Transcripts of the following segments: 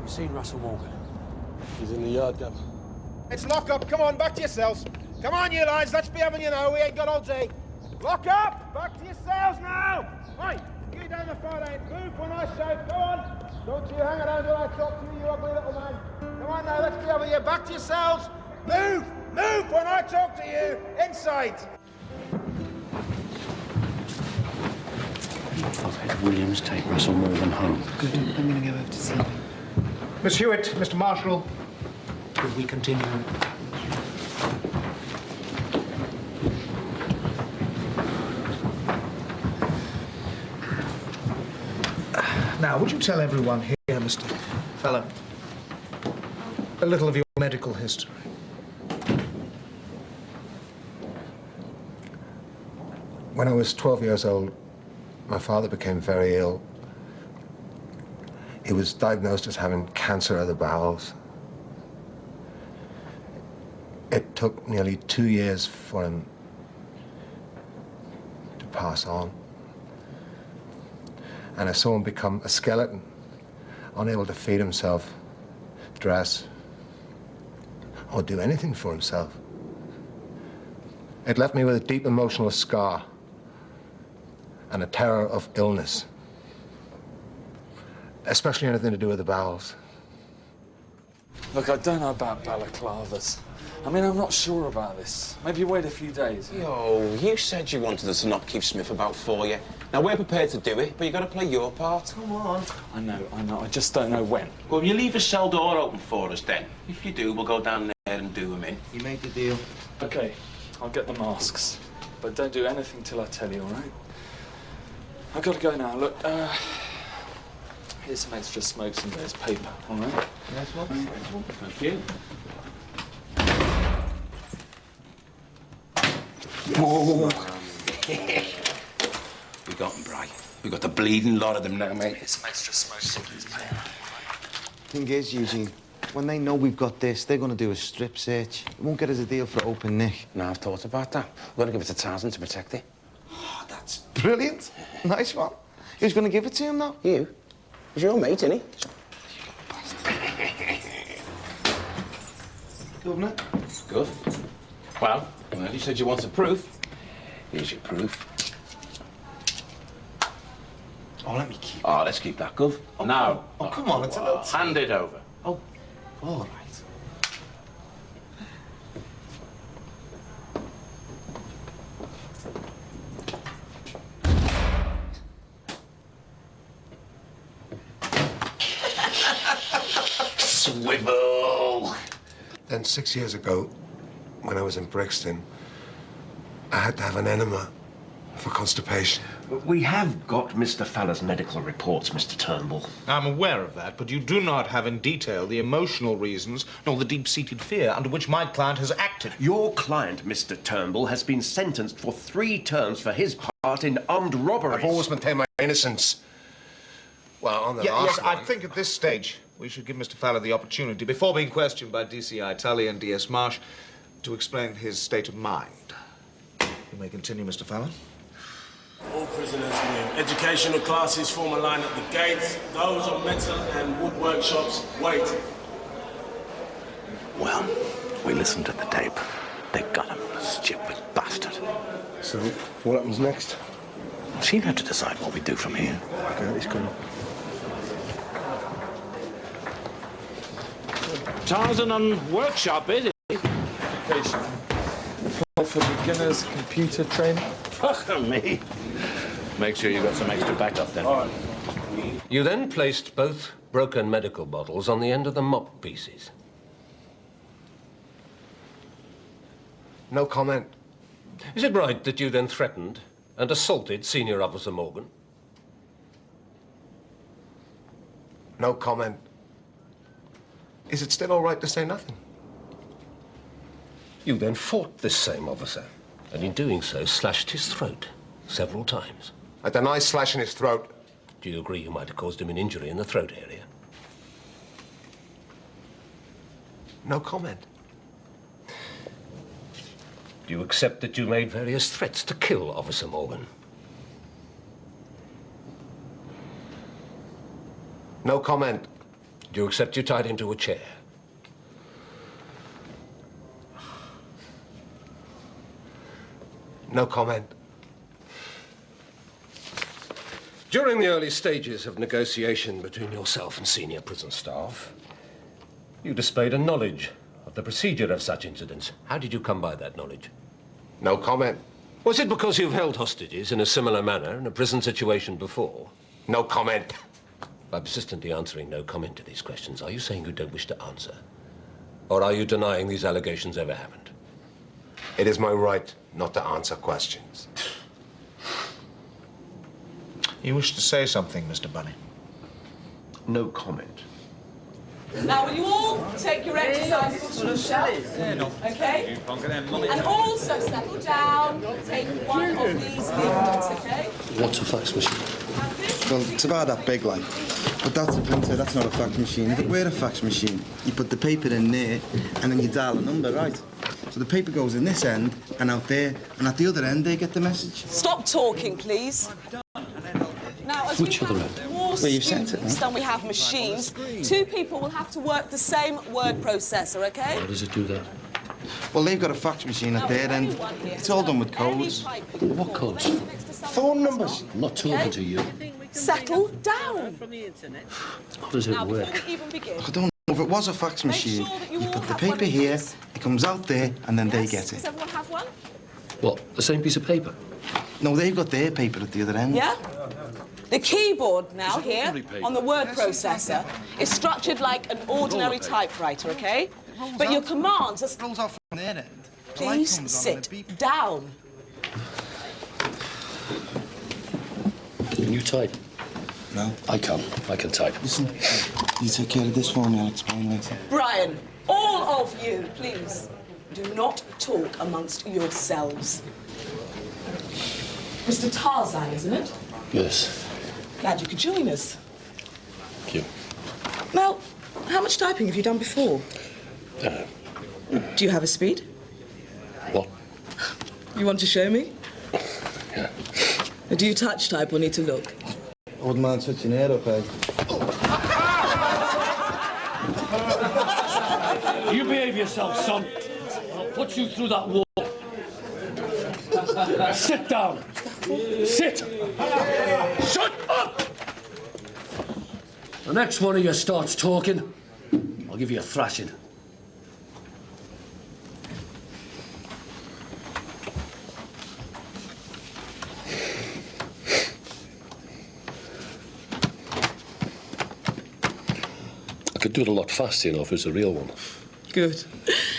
You seen Russell Morgan? He's in the yard, Gov. It's lock up. Come on, back to your cells. Come on, you lads. Let's be having you now. We ain't got all day. Lock up! Back to your cells now! Right, you down the far end. Move when I shout. Go on. Don't you hang around till I talk to you, you ugly little man. Come on now, let's be having you. Back to your cells. Move! Move when I talk to you. Inside. I've had Williams take Russell Morgan home. Good. I'm going to go over to see him. Miss Hewitt, Mr. Marshall, will we continue? Now, would you tell everyone here, Mr. Feller, a little of your medical history? When I was 12 years old, my father became very ill. He was diagnosed as having cancer of the bowels. It took nearly 2 years for him to pass on. And I saw him become a skeleton, unable to feed himself, dress, or do anything for himself. It left me with a deep emotional scar and a terror of illness, especially anything to do with the bowels. Look, I don't know about balaclavas. I mean, I'm not sure about this. Maybe wait a few days. Yo, you said you wanted us to not keep Smith about for you. Now, we're prepared to do it, but you've got to play your part. Come on. I know. I just don't know when. Well, you leave a cell door open for us, then. If you do, we'll go down there and do them in. You made the deal. OK, I'll get the masks. But don't do anything till I tell you, all right? I've got to go now. Look, here's some extra smokes and there's paper, all right? Yes, well, thank you. Whoa. We got them, Bri. We got the bleeding lot of them now, mate. Here's some extra smokes and there's paper. Thing is, Eugene, when they know we've got this, they're going to do a strip search. It won't get us a deal for open nick. No, I've thought about that. We're going to give it to Tarzan to protect it. Oh, that's brilliant. Nice one. Who's going to give it to him, though? You. He's your mate, isn't he? Governor? Good. Well, you said you wanted proof. Here's your proof. Oh, let me keep it. Oh, let's keep that, Gov. Oh, no. Oh, come on, it's a little... Hand it over. Oh, all right. Swivel! Then 6 years ago, when I was in Brixton, I had to have an enema for constipation. We have got Mr. Faller's medical reports, Mr. Turnbull. I'm aware of that, but you do not have in detail the emotional reasons nor the deep-seated fear under which my client has acted. Your client, Mr. Turnbull, has been sentenced for 3 terms for his part in armed robbery. I've always maintained my innocence. Well, on the last Yes, one... I think at this stage we should give Mr. Faller the opportunity, before being questioned by DCI Tully and DS Marsh, to explain his state of mind. You may continue, Mr. Faller. All prisoners with educational classes form a line at the gates. Those on metal and wood workshops wait. Well, we listened to the tape. They got him, stupid bastard. So, what happens next? She'll have to decide what we do from here. Okay, he's coming. Tarzan on workshop, is it? Education. Apply for beginners computer training. Fuck me. Make sure you got some extra backup then. All right. You then placed both broken medical bottles on the end of the mop pieces. No comment. Is it right that you then threatened and assaulted Senior Officer Morgan? No comment. Is it still all right to say nothing? You then fought this same officer, and in doing so slashed his throat several times. I deny slashing his throat. Do you agree you might have caused him an injury in the throat area? No comment. Do you accept that you made various threats to kill Officer Morgan? No comment. Do you accept you tied him to a chair? No comment. During the early stages of negotiation between yourself and senior prison staff, you displayed a knowledge of the procedure of such incidents. How did you come by that knowledge? No comment. Was it because you've held hostages in a similar manner in a prison situation before? No comment. By persistently answering no comment to these questions, are you saying you don't wish to answer? Or are you denying these allegations ever happened? It is my right not to answer questions. You wish to say something, Mr. Bunny? No comment. Now, will you all take your exercise books from the shelf? Okay? And also settle down. Take one of these leaflets, okay? What's a fax machine? Well, it's about that big, like. But that's a printer, that's not a fax machine. If it were a fax machine, you put the paper in there, and then you dial a number, right? So the paper goes in this end, and out there, and at the other end, they get the message. Stop talking, please. Now, as Which we other have end? more Well, you've sent it, students than we have machines, two people will have to work the same word processor, okay? How does it do that? Well, they've got a fax machine at their end. It's all done with codes. What codes? Phone numbers. I'm not talking to you. Settle down. How does it Now, work? before we even begin, I don't know if it was a fax machine. sure that you You all put the have one paper of here, these. it comes out there, and then they get does it. everyone have one? What, the same piece of paper? No, they've got their paper at the other end. Yeah? The keyboard now here on the word processor is structured like an ordinary typewriter, okay? But your commands are... Rolls off from their end. Please sit down. Can you type? No. I can type. Listen, you take care of this for me, I'll explain later. Brian, all of you, please, do not talk amongst yourselves. Mr. Tarzan, isn't it? Yes. Glad you could join us. Thank you. Well, how much typing have you done before? Do you have a speed? What? You want to show me? Yeah. Do you touch type or need to look? I wouldn't mind touching your hair up, eh? You behave yourself, son. I'll put you through that wall. Sit down. Sit. Shut up! The next one of you starts talking, I'll give you a thrashing. I could do it a lot faster, you know, if it was a real one. Good.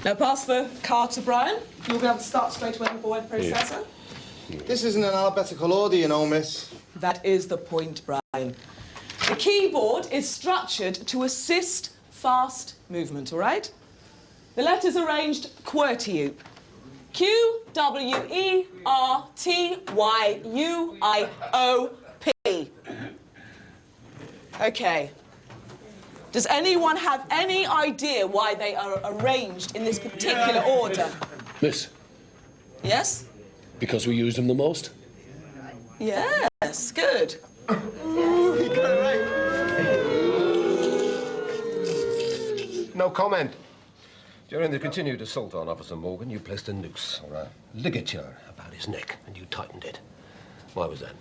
Now pass the card to Brian. You'll be able to start straight away with the word processor. This isn't an alphabetical order, you know, miss. That is the point, Brian. The keyboard is structured to assist fast movement, all right? The letters arranged QWERTY. QWERTYUIOP. Okay. Does anyone have any idea why they are arranged in this particular order? Miss, Yes? because we use them the most? Yes, good. No comment. During the continued assault on Officer Morgan, you placed a noose or a ligature about his neck and you tightened it. Why was that?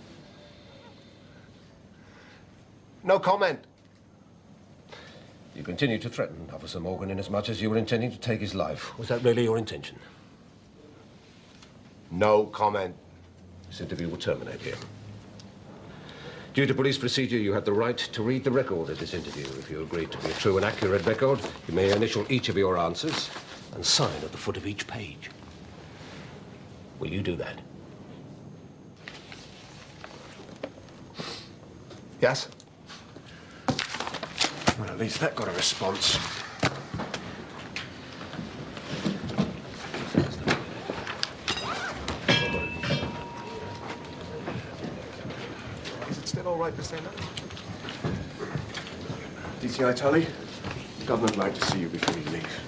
No comment. You continued to threaten Officer Morgan inasmuch as you were intending to take his life. Was that really your intention? No comment. This interview will terminate here. Due to police procedure, you have the right to read the record of this interview. If you agree to be a true and accurate record, you may initial each of your answers and sign at the foot of each page. Will you do that? Yes? Well, at least that got a response. Is it still all right to say that? DCI Tully, the governor would like to see you before you leave.